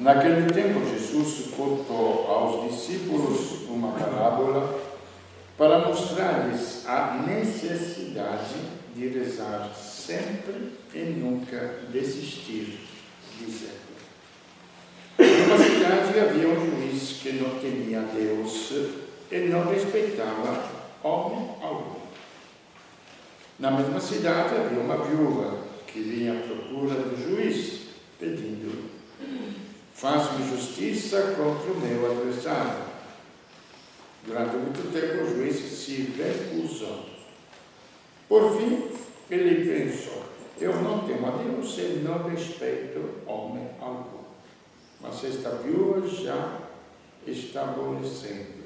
Naquele tempo, Jesus contou aos discípulos uma parábola para mostrar-lhes a necessidade de rezar sempre e nunca desistir, dizendo: numa cidade havia um juiz que não temia Deus e não respeitava homem algum. Na mesma cidade havia uma viúva que vinha à procura do juiz, pedindo: faz-me justiça contra o meu adversário. Durante muito tempo o juiz se recusou. Por fim, ele pensou: eu não temo a Deus e não respeito homem algum. Mas esta viúva já está aborrecendo.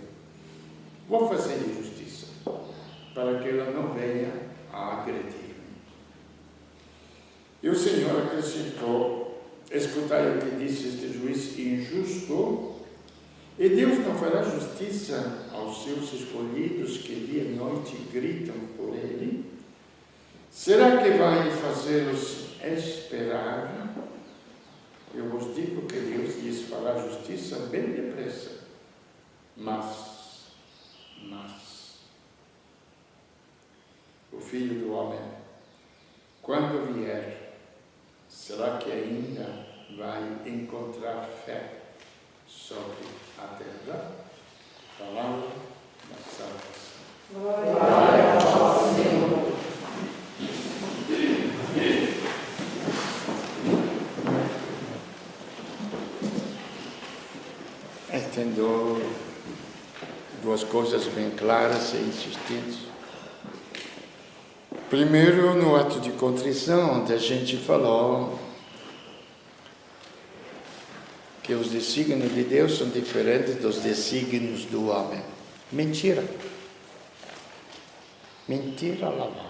Vou fazer-lhe justiça, para que ela não venha a agredir-me. E o Senhor acrescentou: escutai o que disse este juiz injusto. E Deus não fará justiça aos seus escolhidos que dia e noite gritam por ele? Será que vai fazê-los esperar? Eu vos digo que Deus lhes fará justiça bem depressa. Mas, o Filho do Homem, quando vier, será que ainda vai encontrar fé sobre a terra? Palavra da salvação. Glória ao Senhor. Tendo duas coisas bem claras e insistentes. Primeiro, no ato de contrição, onde a gente falou que os desígnios de Deus são diferentes dos desígnios do homem. Mentira. Mentira lavada.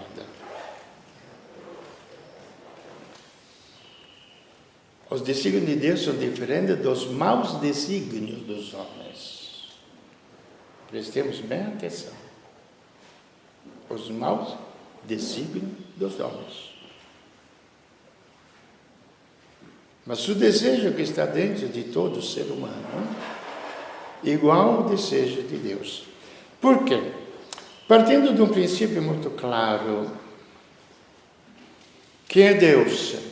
Os desígnios de Deus são diferentes dos maus desígnios dos homens. Prestemos bem atenção. Os maus desígnios dos homens. Mas o desejo que está dentro de todo ser humano, igual ao desejo de Deus. Por quê? Partindo de um princípio muito claro, quem é Deus?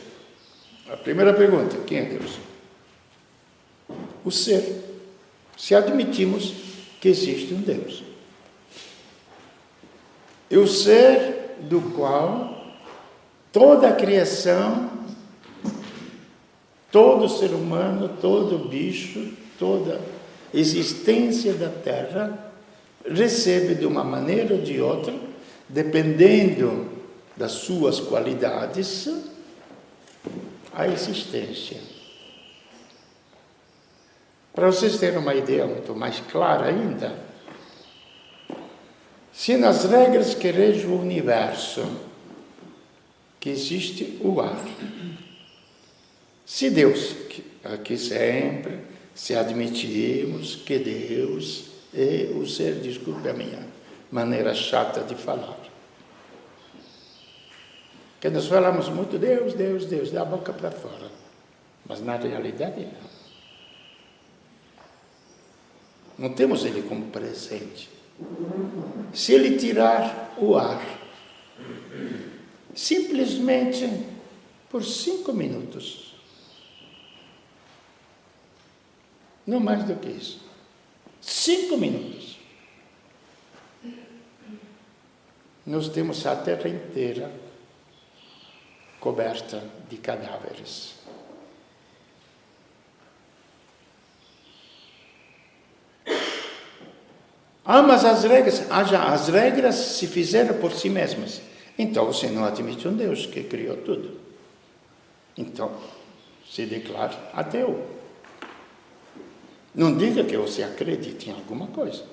A primeira pergunta, quem é Deus? O ser. Se admitimos que existe um Deus. E o ser do qual toda a criação, todo ser humano, todo bicho, toda existência da Terra recebe de uma maneira ou de outra, dependendo das suas qualidades, a existência. Para vocês terem uma ideia muito mais clara ainda, se nas regras que regem o universo, que existe o ar, se Deus, aqui sempre, se admitimos que Deus é o ser, desculpe a minha maneira chata de falar, que nós falamos muito Deus, Deus, Deus, da boca para fora, mas na realidade não temos Ele como presente. Se Ele tirar o ar, simplesmente por 5 minutos, não mais do que isso, 5 minutos, nós temos a terra inteira coberta de cadáveres. Mas as regras se fizeram por si mesmas. Então você não admite um Deus que criou tudo. Então, se declara ateu. Não diga que você acredita em alguma coisa.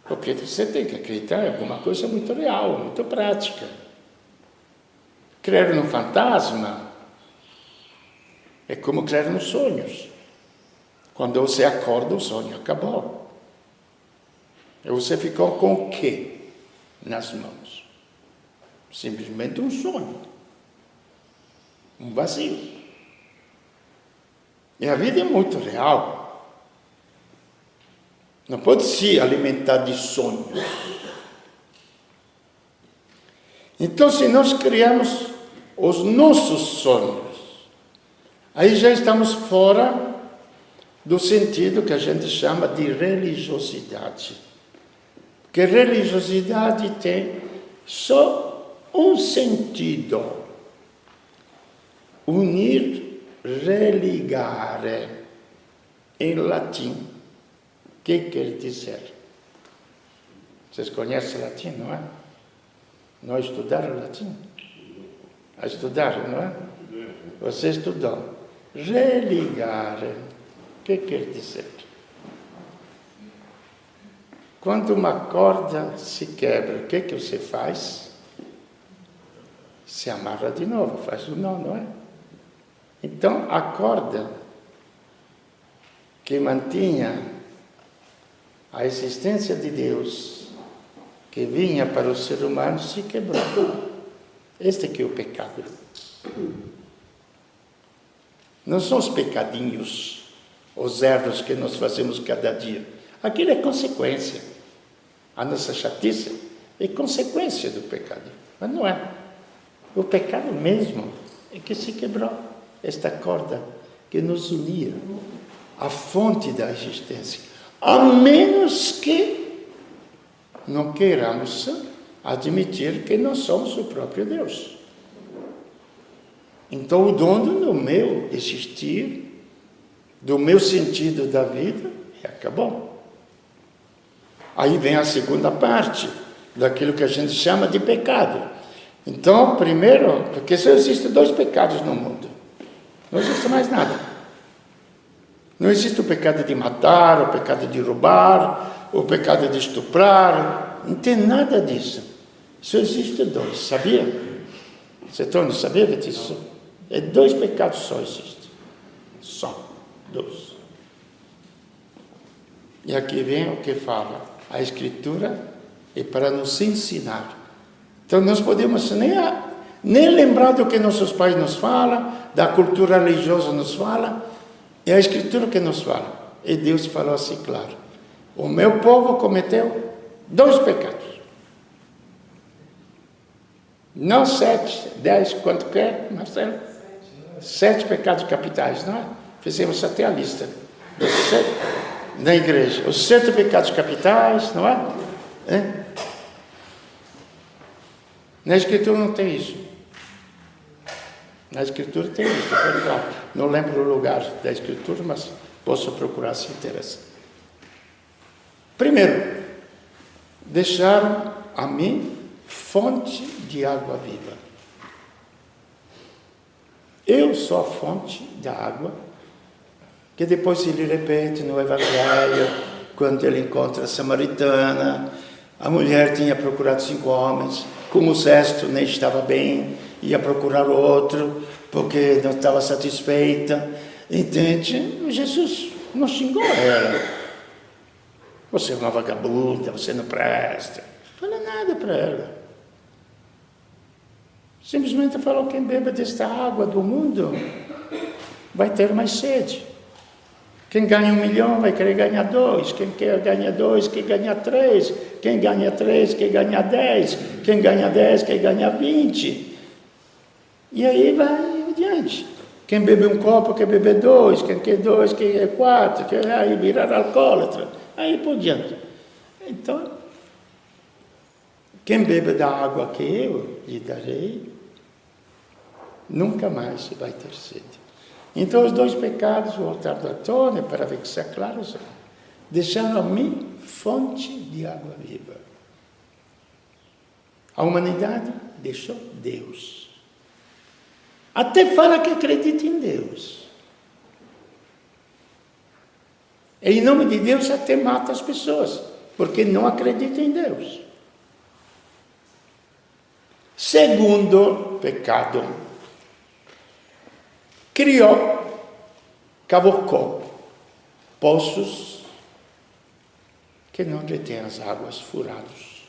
Porque você tem que acreditar em alguma coisa muito real, muito prática. Crer no fantasma é como crer nos sonhos. Quando você acorda, o sonho acabou. E você ficou com o quê nas mãos? Simplesmente um sonho. Um vazio. E a vida é muito real. Não pode se alimentar de sonhos. Então, se nós criamos os nossos sonhos, aí já estamos fora do sentido que a gente chama de religiosidade. Porque religiosidade tem só um sentido: unir, religare, em latim. O que quer dizer? Vocês conhecem latim, não é? Não estudaram latim? Estudaram, não é? Você estudou. Religare, o que quer dizer? Quando uma corda se quebra, o que você faz? Se amarra de novo, faz o nó, não é? Então, a corda que mantinha a existência de Deus, que vinha para o ser humano, se quebrou. Este que é o pecado. Não são os pecadinhos, os erros que nós fazemos cada dia. Aquilo é consequência. A nossa chatice é consequência do pecado. Mas não é. O pecado mesmo é que se quebrou. Esta corda que nos unia, a fonte da existência. A menos que não queiramos admitir que nós somos o próprio Deus. Então, o dono do meu existir, do meu sentido da vida, acabou. Aí vem a segunda parte daquilo que a gente chama de pecado. Então, primeiro, porque só existem 2 pecados no mundo. Não existe mais nada. Não existe o pecado de matar, o pecado de roubar, o pecado de estuprar. Não tem nada disso. Só existem 2, sabia? Você não sabia disso? 2 pecados só existem. Só 2. E aqui vem o que fala. A Escritura é para nos ensinar. Então, nós podemos nem lembrar do que nossos pais nos falam, da cultura religiosa nos fala, é a Escritura que nos fala. E Deus falou assim, claro: o meu povo cometeu 2 pecados. Não 7, 10, quanto que é, Marcelo? 7 pecados capitais, não é? Fizemos até a lista dos 7 da igreja. Os 7 pecados capitais, não é? Na Escritura não tem isso. Na Escritura tem isso, claro. Não lembro o lugar da Escritura, mas posso procurar se interessa. Primeiro, deixaram a mim fonte de água viva. Eu sou a fonte da água, que depois ele repete no Evangelho, quando ele encontra a samaritana. A mulher tinha procurado 5 homens, como o 6º nem estava bem, ia procurar outro, porque não estava satisfeita. Entende? Jesus não xingou ela. Você é uma vagabunda, você não presta. Não falou nada para ela. Simplesmente falou: quem bebe desta água do mundo vai ter mais sede. Quem ganha 1 milhão vai querer ganhar 2. Quem quer ganhar 2, quer ganhar 3. Quem ganha 3, quer ganhar 10. Quem ganha 10, quer ganhar 20. E aí vai adiante. Quem bebe 1 copo, quer beber 2. Quem quer 2, quer 4. Quer aí virar alcoólatra. Aí por diante. Então, quem bebe da água que eu lhe darei, nunca mais vai ter sede. Então, os 2 pecados voltaram à tona, para ver que se aclara, deixaram a mim fonte de água viva. A humanidade deixou Deus. Até fala que acredita em Deus. E em nome de Deus até mata as pessoas, porque não acredita em Deus. Segundo pecado, cavocou poços que não detêm as águas, furados.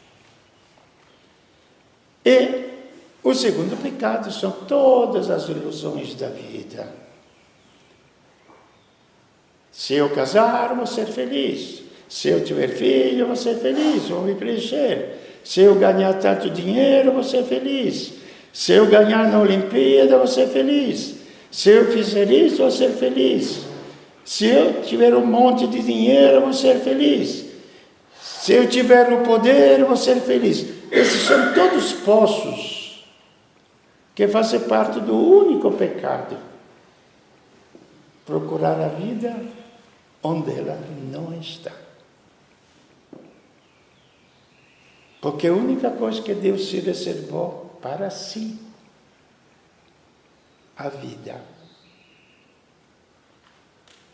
E o segundo pecado são todas as ilusões da vida. Se eu casar, vou ser feliz. Se eu tiver filho, vou ser feliz, vou me preencher. Se eu ganhar tanto dinheiro, vou ser feliz. Se eu ganhar na Olimpíada, vou ser feliz. Se eu fizer isso, vou ser feliz. Se eu tiver um monte de dinheiro, vou ser feliz. Se eu tiver o poder, vou ser feliz. Esses são todos poços que fazem parte do único pecado. Procurar a vida onde ela não está. Porque a única coisa que Deus se reservou para si, a vida.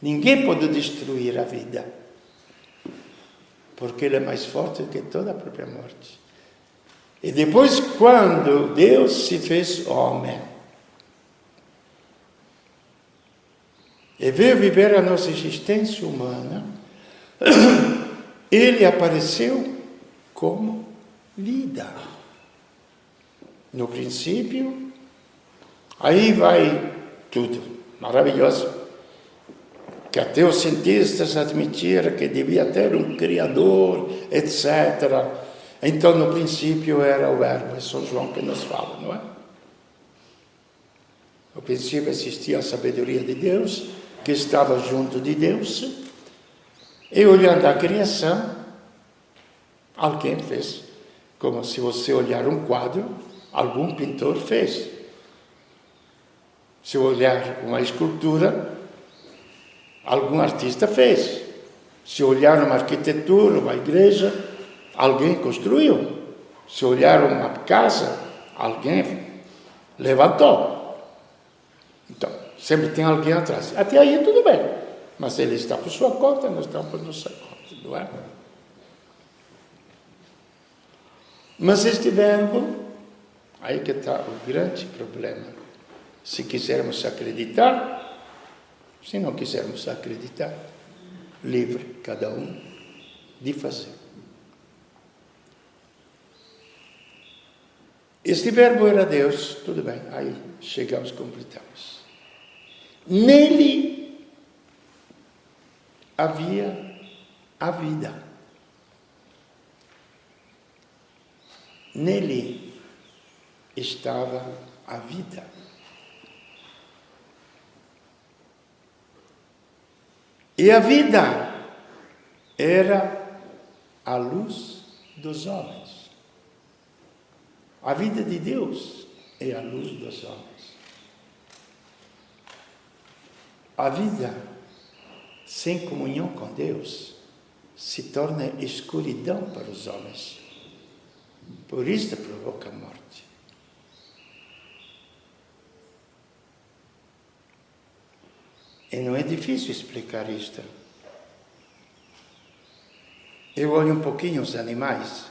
Ninguém pode destruir a vida, porque ela é mais forte do que toda a própria morte. E depois, quando Deus se fez homem, e veio viver a nossa existência humana, Ele apareceu como vida. No princípio, aí vai tudo, maravilhoso, que até os cientistas admitiram que devia ter um Criador, etc. Então, no princípio era o Verbo, é São João que nos fala, não é? No princípio existia a sabedoria de Deus, que estava junto de Deus, e olhando a criação, alguém fez. Como se você olhar um quadro, algum pintor fez. Se olhar uma escultura, algum artista fez. Se olhar uma arquitetura, uma igreja, alguém construiu. Se olhar uma casa, alguém levantou. Então, sempre tem alguém atrás. Até aí tudo bem. Mas ele está por sua conta, nós estamos por nossa conta, não é? Mas este verbo, aí que está o grande problema. Se quisermos acreditar, se não quisermos acreditar, livre cada um de fazer. Este verbo era Deus, tudo bem, aí chegamos, completamos. Nele havia a vida. Nele estava a vida. E a vida era a luz dos homens. A vida de Deus é a luz dos homens. A vida sem comunhão com Deus se torna escuridão para os homens. Por isso provoca a morte. E não é difícil explicar isto. Eu olho um pouquinho os animais.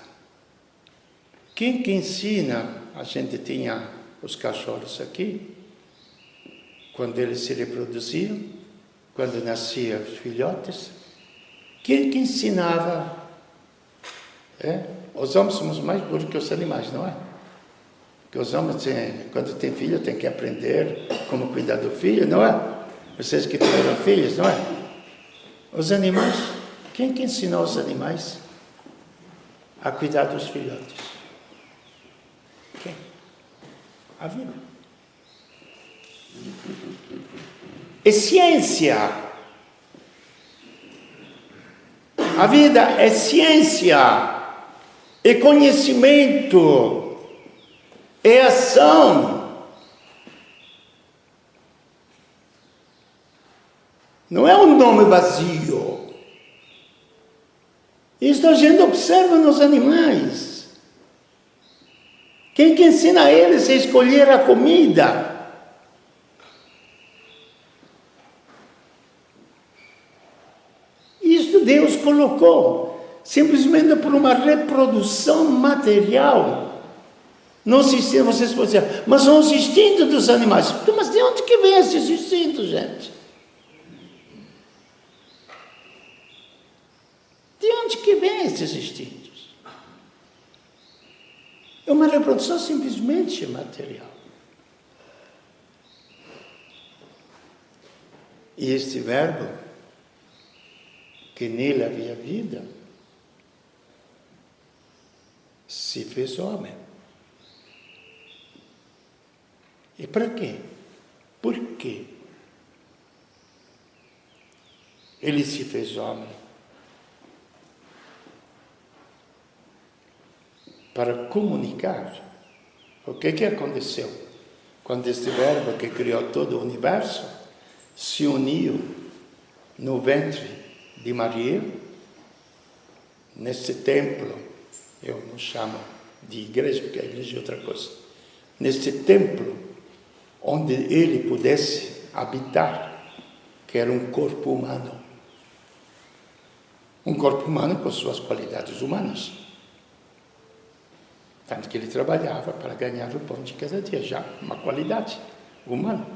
Quem que ensina, a gente tinha os cachorros aqui, quando eles se reproduziam, quando nasciam os filhotes, quem que ensinava? Os homens somos mais burros que os animais, não é? Porque os homens, quando tem filho, tem que aprender como cuidar do filho, não é? Vocês que tiveram filhos, não é? Os animais, quem que ensinou os animais a cuidar dos filhotes? Quem? A vida. É ciência. A vida é ciência. É conhecimento, é ação. Não é um nome vazio. Isso a gente observa nos animais. Quem que ensina a eles a escolher a comida? Isto Deus colocou. Simplesmente por uma reprodução material. Não se instinto, vocês podem dizer, mas são os instintos dos animais. Mas de onde que vem esses instintos, gente? De onde que vem esses instintos? É uma reprodução simplesmente material. E este verbo que nele havia vida, se fez homem. E para quê? Por quê? Ele se fez homem para comunicar. O que aconteceu? Quando este verbo que criou todo o universo se uniu no ventre de Maria, nesse templo, eu não chamo de igreja, porque a igreja é outra coisa, nesse templo onde ele pudesse habitar, que era um corpo humano. Um corpo humano com suas qualidades humanas. Tanto que ele trabalhava para ganhar o pão de cada dia, já uma qualidade humana.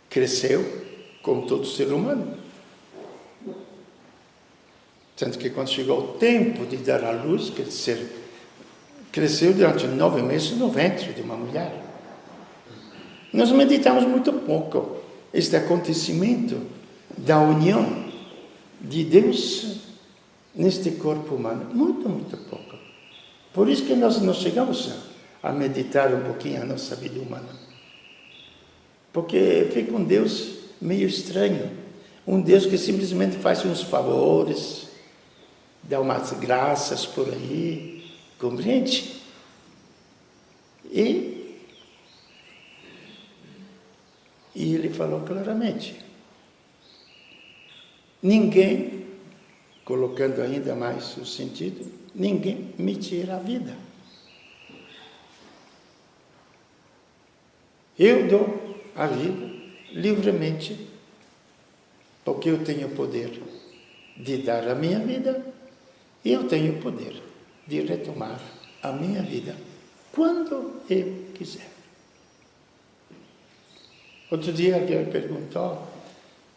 Cresceu como todo ser humano. Tanto que quando chegou o tempo de dar à luz, cresceu durante 9 meses no ventre de uma mulher. Nós meditamos muito pouco este acontecimento da união de Deus neste corpo humano. Muito, muito pouco. Por isso que nós não chegamos a meditar um pouquinho a nossa vida humana. Porque fica um Deus meio estranho. Um Deus que simplesmente faz uns favores, dá umas graças por aí, compreende? E ele falou claramente, ninguém, colocando ainda mais o sentido, ninguém me tira a vida. Eu dou a vida livremente, porque eu tenho o poder de dar a minha vida e eu tenho o poder de retomar a minha vida quando eu quiser. Outro dia alguém me perguntou,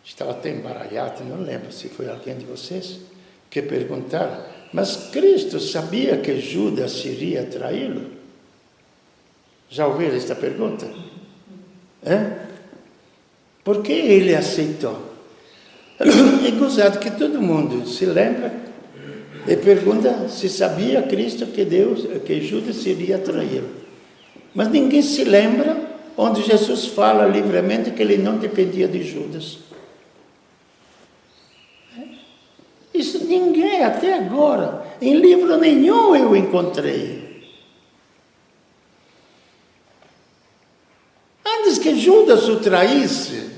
estava até embaralhado, não lembro se foi alguém de vocês, que perguntaram, mas Cristo sabia que Judas iria traí-lo? Já ouviram esta pergunta? Por que ele aceitou? É gozado que todo mundo se lembra e pergunta se sabia Cristo que Judas iria traí-lo. Mas ninguém se lembra onde Jesus fala livremente que ele não dependia de Judas. Isso ninguém até agora, em livro nenhum eu encontrei. Antes que Judas o traísse,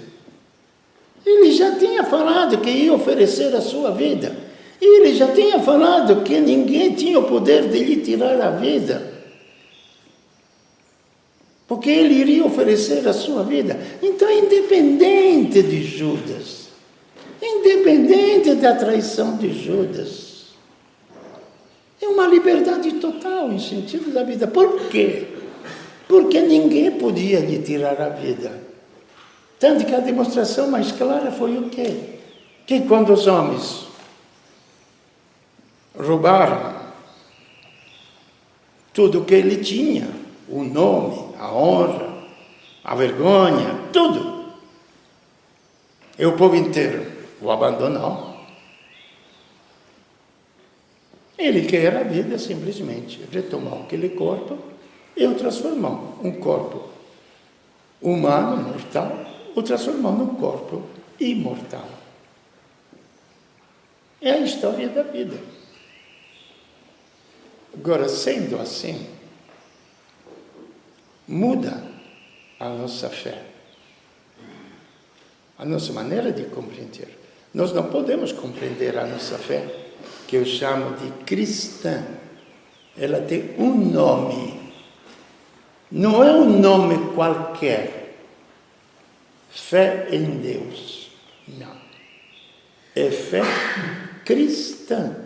ele já tinha falado que ia oferecer a sua vida. Ele já tinha falado que ninguém tinha o poder de lhe tirar a vida. Porque ele iria oferecer a sua vida. Então, independente de Judas, independente da traição de Judas, é uma liberdade total em sentido da vida. Por quê? Porque ninguém podia lhe tirar a vida. Tanto que a demonstração mais clara foi o quê? Que quando os homens roubaram tudo o que ele tinha, o nome, a honra, a vergonha, tudo, e o povo inteiro o abandonou. Ele quer a vida simplesmente, retomou aquele corpo e o transformou, um corpo humano, mortal, o transformou num corpo imortal. É a história da vida. Agora, sendo assim, muda a nossa fé, a nossa maneira de compreender. Nós não podemos compreender a nossa fé, que eu chamo de cristã. Ela tem um nome. Não é um nome qualquer. Fé em Deus. Não. É fé cristã.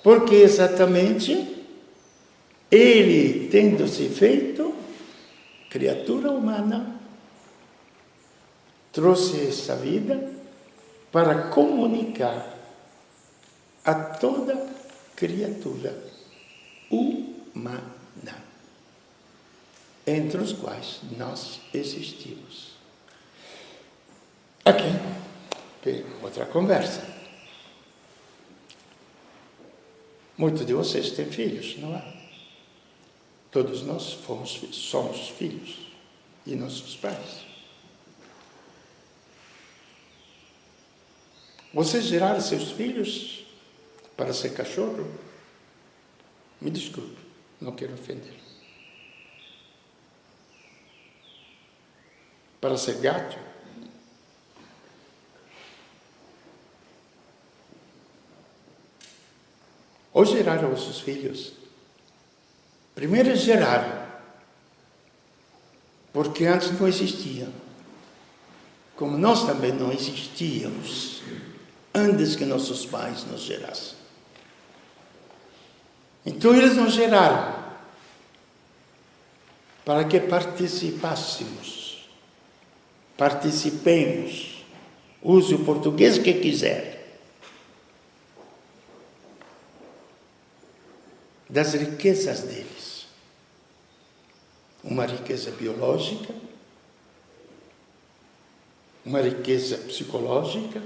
Porque exatamente ele, tendo se feito criatura humana, trouxe essa vida para comunicar a toda criatura humana, entre os quais nós existimos. Aqui, tem outra conversa. Muitos de vocês têm filhos, não é? Todos nós somos filhos de nossos pais. Vocês geraram seus filhos para ser cachorro? Me desculpe, não quero ofender. Para ser gato? Ou geraram os seus filhos? Primeiro geraram, porque antes não existia. Como nós também não existíamos antes que nossos pais nos gerassem. Então eles nos geraram para que participemos, use o português que quiser, das riquezas deles. Uma riqueza biológica, uma riqueza psicológica,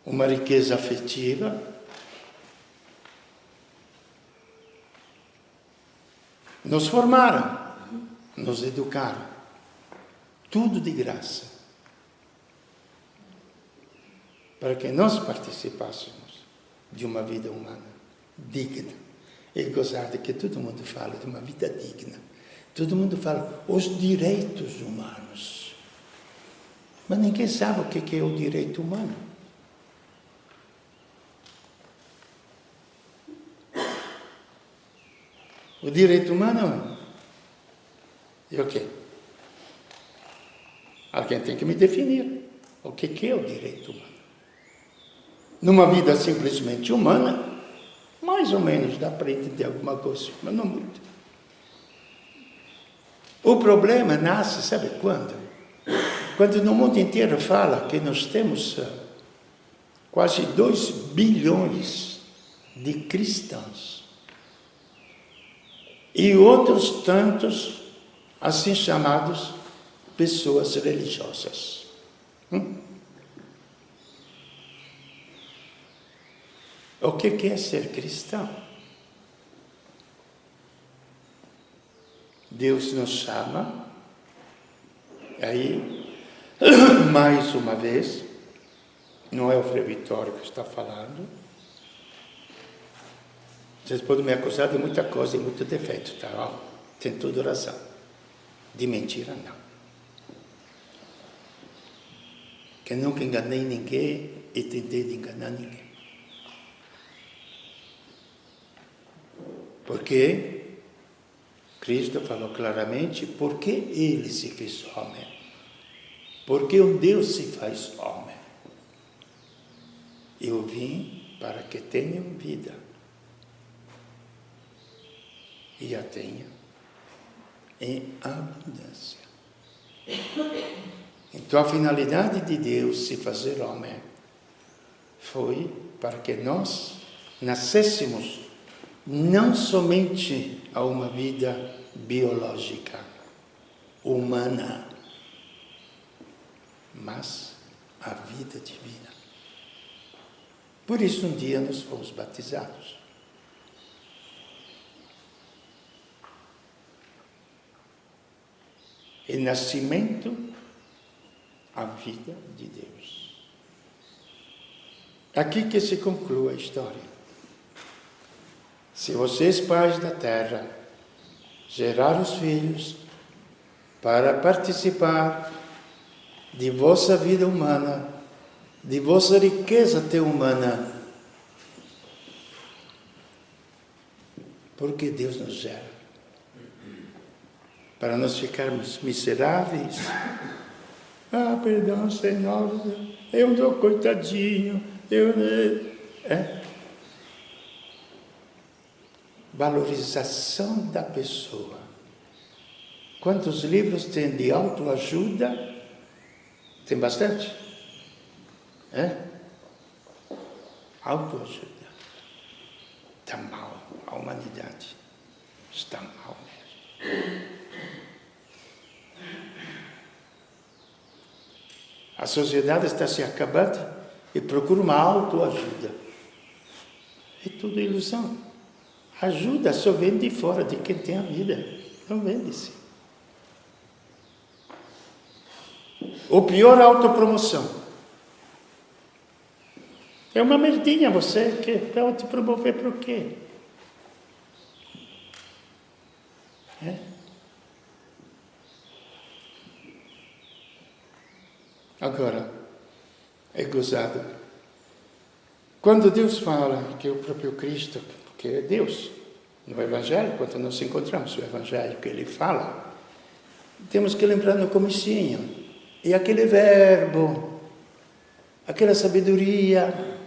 uma riqueza afetiva, nos formaram, nos educaram, tudo de graça, para que nós participássemos de uma vida humana digna. É gozado que todo mundo fala de uma vida digna, todo mundo fala os direitos humanos, mas ninguém sabe o que é o direito humano. O direito humano é o quê? Alguém tem que me definir o que é o direito humano. Numa vida simplesmente humana, mais ou menos dá para entender alguma coisa, mas não muito. O problema nasce, sabe quando? Quando no mundo inteiro fala que nós temos quase 2 bilhões de cristãos. E outros tantos, assim chamados, pessoas religiosas. O que é ser cristão? Deus nos chama, aí, mais uma vez, não é o Frei Vitório que está falando. Vocês podem me acusar de muita coisa e muito defeito, tá? Ó, tem tudo razão. De mentira, não. Que nunca enganei ninguém e tentei de enganar ninguém. Porque Cristo falou claramente porque Ele se fez homem. Porque um Deus se faz homem. Eu vim para que tenham vida. E a tenha em abundância. Então a finalidade de Deus se fazer homem foi para que nós nascêssemos não somente a uma vida biológica, humana, mas a vida divina. Por isso um dia nós fomos batizados. E nascimento, a vida de Deus. Aqui que se conclui a história. Se vocês, pais da terra, geraram os filhos para participar de vossa vida humana, de vossa riqueza até humana, porque Deus nos gera? Para nós ficarmos miseráveis? Ah, perdão, Senhor, eu sou coitadinho, Valorização da pessoa. Quantos livros tem de autoajuda? Tem bastante? Autoajuda. Está mal, a humanidade está mal mesmo. A sociedade está se acabando e procura uma autoajuda. É tudo ilusão. Ajuda só vem de fora, de quem tem a vida. Não vem de si. Ou pior, a autopromoção. É uma merdinha você que vai te promover para o quê? Agora, é gozado. Quando Deus fala que é o próprio Cristo, que é Deus, no Evangelho, quando nós encontramos o Evangelho que Ele fala, temos que lembrar no comecinho. E aquele verbo, aquela sabedoria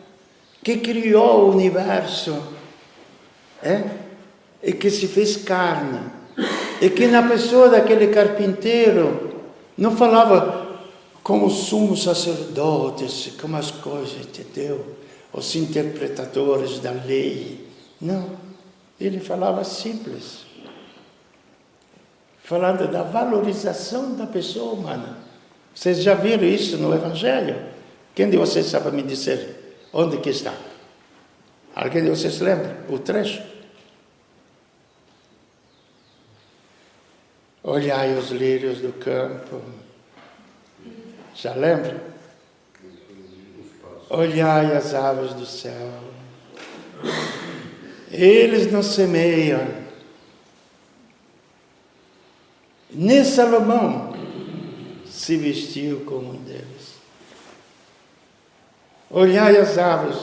que criou o universo, e que se fez carne, e que na pessoa daquele carpinteiro não falava como os sumos sacerdotes, como as coisas, entendeu? Os interpretadores da lei. Não, ele falava simples, falando da valorização da pessoa humana. Vocês já viram isso no Evangelho? Quem de vocês sabe me dizer onde que está? Alguém de vocês lembra o trecho? Olhai os lírios do campo. Já lembra? Olhai as aves do céu. Eles não semeiam. Nem Salomão se vestiu como um deles. Olhai as aves,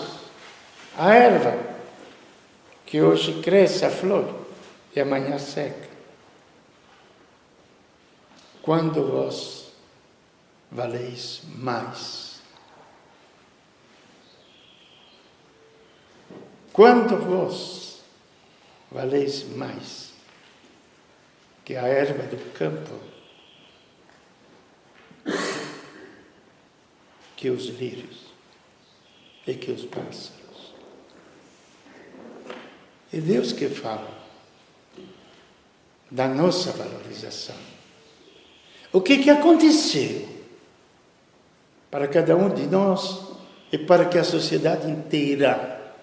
a erva, que hoje cresce a flor e amanhã seca. Quando vós valeis mais. Quando vós valeis mais que a erva do campo, que os lírios e que os pássaros. É Deus que fala da nossa valorização. O que aconteceu para cada um de nós e para que a sociedade inteira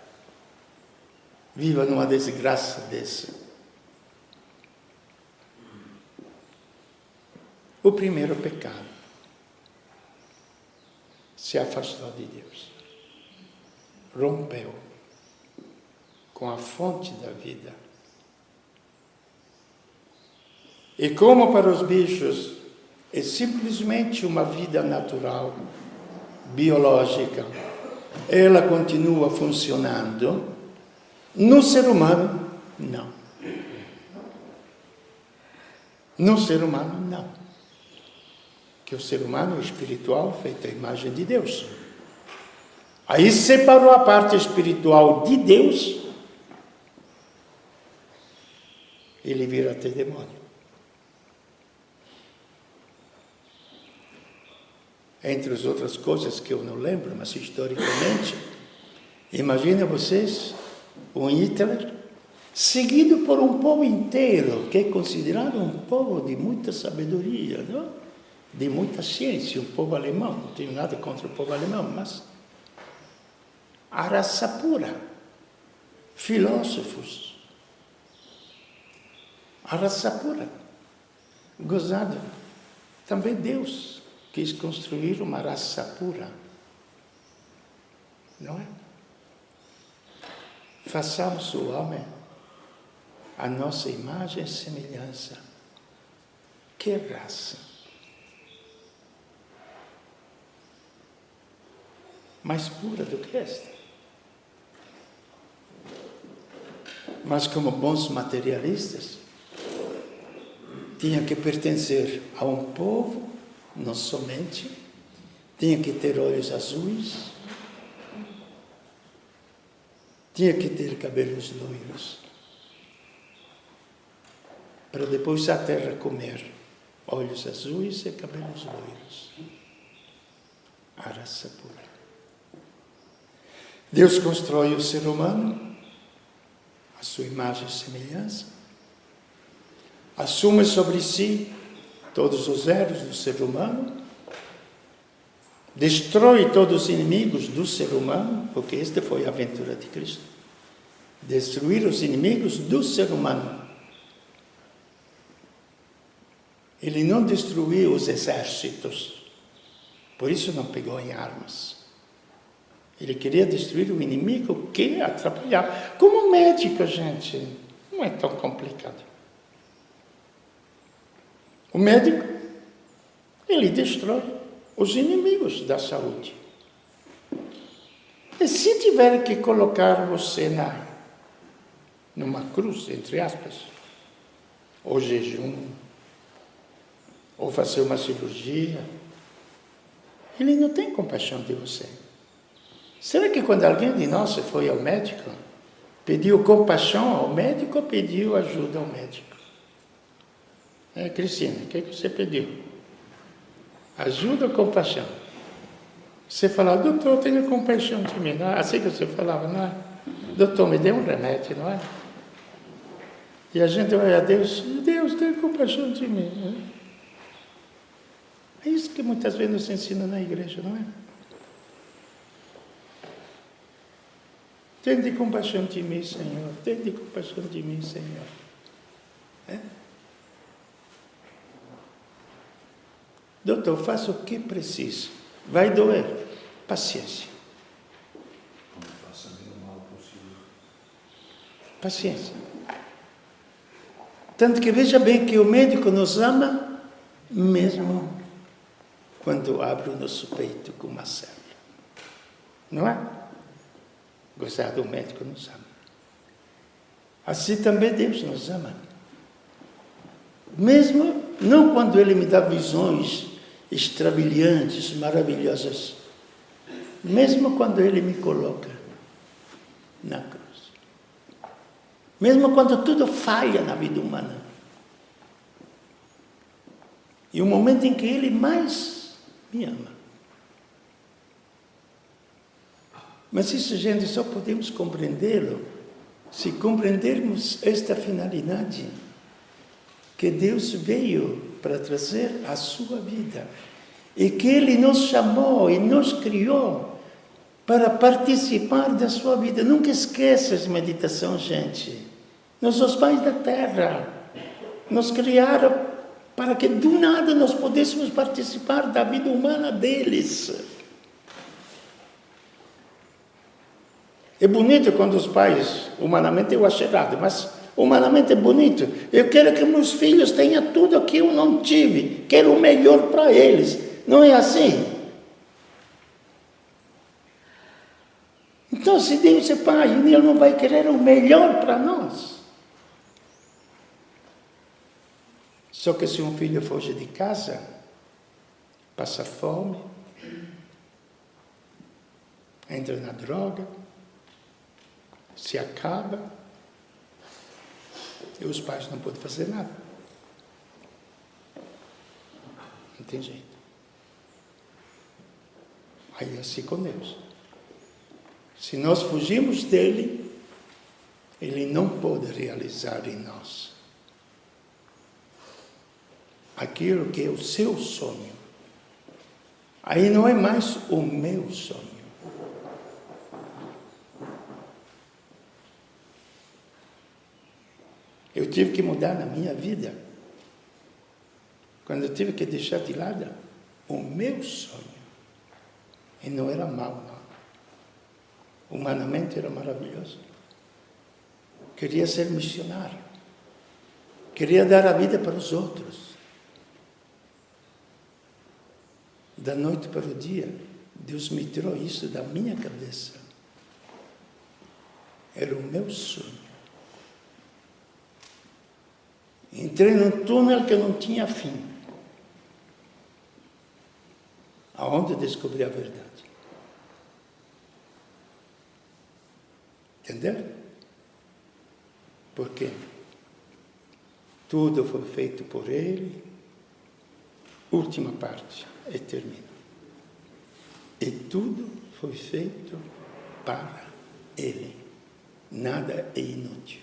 viva numa desgraça dessa? O primeiro pecado. Se afastou de Deus. Rompeu com a fonte da vida. E como para os bichos é simplesmente uma vida natural, biológica, ela continua funcionando, no ser humano, não. No ser humano, não. Que o ser humano é espiritual, feito à imagem de Deus. Aí separou a parte espiritual de Deus, ele vira até demônio. Entre as outras coisas que eu não lembro, mas historicamente, imagina vocês um Hitler seguido por um povo inteiro, que é considerado um povo de muita sabedoria, não? De muita ciência, um povo alemão. Não tenho nada contra o povo alemão, mas a raça pura, filósofos, a raça pura, gozado. Também Deus quis construir uma raça pura, não é? Façamos o homem a nossa imagem e semelhança. Que raça mais pura do que esta? Mas como bons materialistas, tinha que pertencer a um povo, não somente, tinha que ter olhos azuis, tinha que ter cabelos loiros, para depois a terra comer olhos azuis e cabelos loiros. A raça pura. Deus constrói o ser humano, a sua imagem e semelhança, assume sobre si todos os erros do ser humano, Destrói todos os inimigos do ser humano, porque esta foi a aventura de Cristo. Destruir os inimigos do ser humano. Ele não destruiu os exércitos, por isso não pegou em armas. Ele queria destruir o inimigo que atrapalhava. Como médico, gente, não é tão complicado. O médico, ele destrói os inimigos da saúde. E se tiver que colocar você numa cruz, entre aspas, ou jejum, ou fazer uma cirurgia, ele não tem compaixão de você. Será que quando alguém de nós foi ao médico, pediu compaixão ao médico ou pediu ajuda ao médico? Cristina, o que você pediu? Ajuda ou compaixão? Você falava, doutor, tenha compaixão de mim. Não é assim que você falava, não é? Doutor, me dê um remédio, não é? E a gente vai a Deus, Deus, tenha compaixão de mim. É isso que muitas vezes nos ensina na igreja, não é? Tende compaixão de mim, Senhor. Tende compaixão de mim, Senhor. Doutor, faça o que precisa. Vai doer. Paciência. Não faça o mal possível. Paciência. Tanto que veja bem que o médico nos ama mesmo quando abre o nosso peito com uma célula. Não é? Gostar do médico nos ama. Assim também Deus nos ama. Mesmo não quando Ele me dá visões extravilhantes, maravilhosas. Mesmo quando Ele me coloca na cruz. Mesmo quando tudo falha na vida humana. E o momento em que Ele mais me ama. Mas isso, gente, só podemos compreendê-lo se compreendermos esta finalidade que Deus veio para trazer à sua vida e que Ele nos chamou e nos criou para participar da sua vida. Nunca esqueça essa meditação, gente. Nossos pais da terra nos criaram para que do nada nós pudéssemos participar da vida humana deles. É bonito quando os pais, humanamente eu acho errado, mas humanamente é bonito. Eu quero que meus filhos tenham tudo o que eu não tive. Quero o melhor para eles. Não é assim? Então, se Deus é Pai, Ele não vai querer o melhor para nós. Só que se um filho foge de casa, passa fome, entra na droga, se acaba, e os pais não podem fazer nada. Não tem jeito. Aí é assim com Deus. Se nós fugimos dele, ele não pode realizar em nós aquilo que é o seu sonho. Aí não é mais o meu sonho. Eu tive que mudar na minha vida. Quando eu tive que deixar de lado o meu sonho. E não era mau, não. Humanamente era maravilhoso. Queria ser missionário. Queria dar a vida para os outros. Da noite para o dia, Deus me tirou isso da minha cabeça. Era o meu sonho. Entrei num túnel que não tinha fim. Aonde descobri a verdade. Entenderam? Porque tudo foi feito por Ele. Última parte, e termina. E tudo foi feito para Ele. Nada é inútil.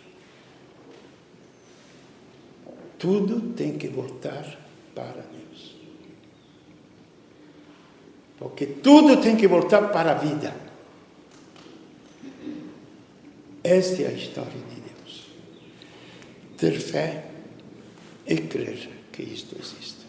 Tudo tem que voltar para Deus. Porque tudo tem que voltar para a vida. Esta é a história de Deus. Ter fé e crer que isto existe.